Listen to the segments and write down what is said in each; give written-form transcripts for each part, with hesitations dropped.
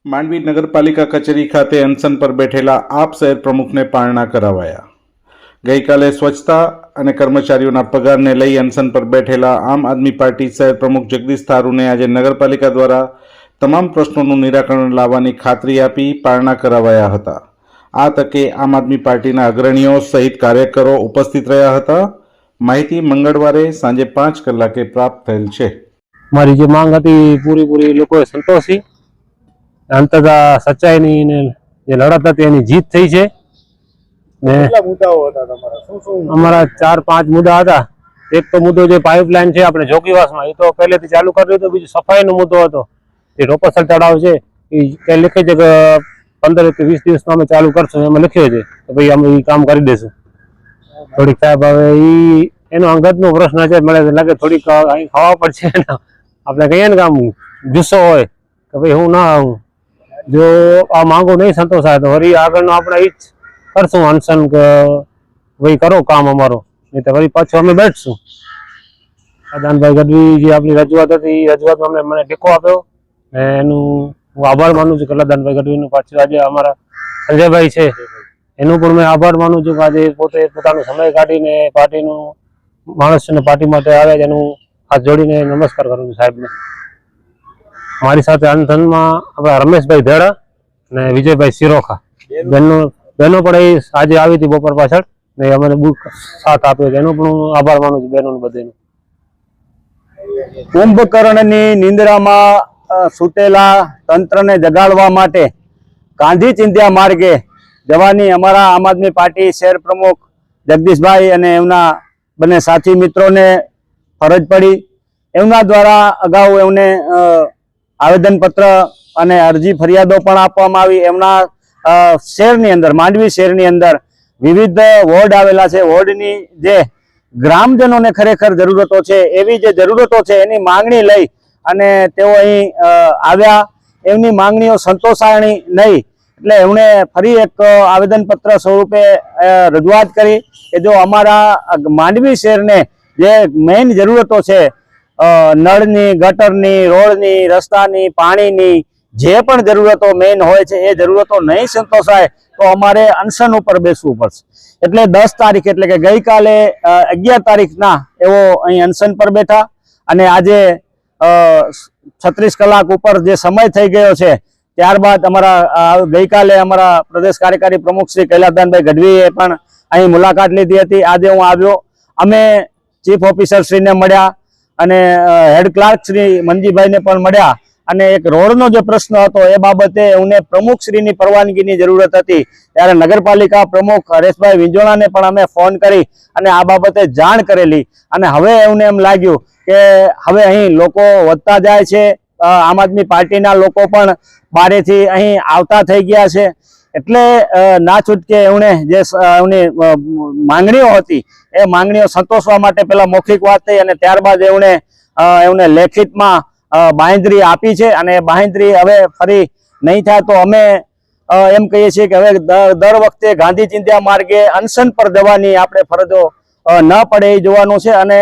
માંડવી નગરપાલિકા કચેરી ખાતે અનશન પર બેઠેલા આપ શહેર પ્રમુખને પારણા કરાવાયા। ગઈકાલે સ્વચ્છતા અને કર્મચારીઓના પગારને લઈ અનશન પર બેઠેલા આમ આદમી પાર્ટી શહેર પ્રમુખ જગદીશ થારૂને આજે નગરપાલિકા દ્વારા તમામ પ્રશ્નોનું નિરાકરણ લાવવાની ખાતરી આપી પારણા કરાવાયા હતા। આ તકે આમ આદમી પાર્ટીના અગ્રણીઓ સહિત કાર્યકરો ઉપસ્થિત રહ્યા હતા। માહિતી મંગળવારે સાંજે 5 કલાકે પ્રાપ્ત થયેલ છે। મારી જે માંગ હતી પૂરી લોકોએ સંતોષી। અંતતઃ સચ્ચાઈની ને જે લડત હતી એની જીત થઈ છે। ને અમારા 4-5 મુદ્દા હતા। એક તો મુદ્દો જે પાઇપલાઇન છે આપણે જોગીવાસમાં એ તો પહેલેથી ચાલુ કરી દીધો। બીજો સફાઈનો મુદ્દો હતો, જે રોપસલ તળાવ છે એ લખે છે કે 15 કે 20 દિવસમાં અમે ચાલુ કરશું, એમાં લખ્યો છે કે ભાઈ અમે એ કામ કરી દઈશું। થોડીક સાહેબ હવે એનો અંગતનો પ્રશ્ન છે, મને લાગે થોડીક અહીં ખાવા પડશે। આપણે કહીએ ને કે આમ જુસ્સો હોય કે ભાઈ હું ના આવું, જો આ માંગો નહીં સંતોષાય તો વળી આગળનો આપણે એ જ કરશું અનશન કે ભાઈ કરો કામ અમારો, નહીં તો વળી પાછું અમે બેઠશું। દાનભાઈ ગઢવી જે આપણી રજૂઆત હતી એ રજૂઆતમાં મને ટેકો આપ્યો ને એનું હું આભાર માનું છું। કે દાનભાઈ ગઢવીનું પાછું આજે અમારા સંજયભાઈ છે એનું પણ મેં આભાર માનું છું કે આજે પોતે પોતાનો સમય કાઢીને પાર્ટીનું માણસને પાર્ટી માટે આવે છે એનું હાથ જોડીને નમસ્કાર કરું છું સાહેબને। મારી સાથે અનશનમાં આપણા રમેશભાઈ ધેડા ને વિજયભાઈ સિરોખા બહેનો પણ આજે આવી હતી બપોર પાછળ ને અમને બહુ સાથ આપ્યો છે, એનો પણ હું આભાર માનું છું બહેનોને બધાનો। કુંભકર્ણની નિંદ્રામાં સૂતેલા તંત્રને જગાડવા માટે ગાંધી ચિંધ્યા માર્ગે જવાની અમારા આમ આદમી પાર્ટી શહેર પ્રમુખ જગદીશભાઈ અને એમના બંને સાથી મિત્રોને ફરજ પડી। એમના દ્વારા અગાઉ એમને આવેદનપત્ર અને અરજી ફરિયાદો પણ આપવામાં આવી। એમના શહેરની અંદર માંડવી શહેરની અંદર વિવિધ વોર્ડ આવેલા છે, વોર્ડની જે ગ્રામજનોને ખરેખર જરૂરતો છે એવી જે જરૂરતો છે એની માંગણી લઈ અને તેઓ અહીં આવ્યા। એમની માંગણીઓ સંતોષાણી નહીં એટલે એમણે ફરી એક આવેદનપત્ર સ્વરૂપે રજૂઆત કરી કે જો અમારા માંડવી શહેરને જે મેઇન જરૂરતો છે નળની, ગટરની, રોડની, રસ્તાની, પાણીની જે પણ જરૂરતો મેઇન હોય છે એ જરૂરતો નહીં સંતોષાય તો અમારે અનશન ઉપર બેસવું પડશે। એટલે 10 તારીખ એટલે કે ગઈકાલે 11 તારીખના એવો અહીં અનશન પર બેઠા અને આજે 36 કલાક ઉપર જે સમય થઈ ગયો છે ત્યારબાદ અમારા ગઈકાલે અમારા પ્રદેશ કાર્યકારી પ્રમુખ શ્રી કૈલાસદાનભાઈ ગઢવીએ પણ અહીં મુલાકાત લીધી હતી। આજે હું આવ્યો, અમે ચીફ ઓફિસર શ્રીને મળ્યા અને હેડ ક્લાર્ક શ્રી મનજીભાઈને પણ મળ્યા અને એક રોડનો જે પ્રશ્ન હતો એ બાબતે એમને પ્રમુખ શ્રીની પરવાનગીની જરૂરત હતી। ત્યારે નગરપાલિકા પ્રમુખ હરેશભાઈ વિંજોણાને પણ અમે ફોન કરી અને આ બાબતે જાણ કરેલી અને હવે એમને એમ લાગ્યું કે હવે અહીં લોકો વધતા જાય છે, આમ આદમી પાર્ટીના લોકો પણ બારેથી અહીં આવતા થઈ ગયા છે, એટલે ના છૂટકે એમણે જે એમની માંગણીઓ હતી એ માંગણીઓ સંતોષવા માટે પહેલા મૌખિક વાત થઈ અને ત્યારબાદ એમણે લેખિતમાં બાંહેધરી આપી છે અને બાંહેધરી હવે ફરી નહીં થાય તો અમે એમ કહીએ છીએ કે હવે દર વખતે ગાંધી ચિંધ્યા માર્ગે અનશન પર જવાની આપણે ફરજો ન પડે એ જોવાનું છે। અને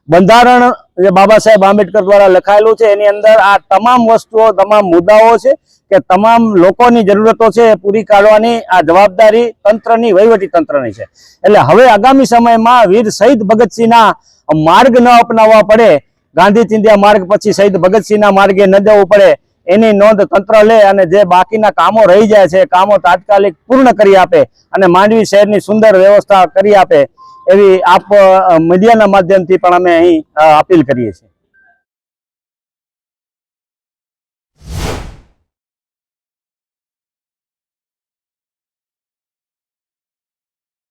બંધારણ જે બાબા સાહેબ આંબેડકર દ્વારા લખાયેલું છે એની અંદર આ તમામ વસ્તુઓ, તમામ મુદ્દાઓ છે કે તમામ લોકોની જરૂરતો છે પૂરી કાઢવાની આ જવાબદારી તંત્રની, વહીવટી તંત્રની છે। એટલે હવે આગામી સમયમાં વીર શહીદ ભગતસિંહના માર્ગ ન અપનાવવા પડે, ગાંધી ચિંધ્યા માર્ગ પછી શહીદ ભગતસિંહના માર્ગે ન જવું પડે એની નોંધ તંત્ર લે અને જે બાકીના કામો રહી જાય છે કામો તાત્કાલિક પૂર્ણ કરી આપે અને માંડવી શહેરની સુંદર વ્યવસ્થા કરી આપે એવી આપ મીડિયાના માધ્યમથી પણ અમે અહીં અપીલ કરીએ છીએ।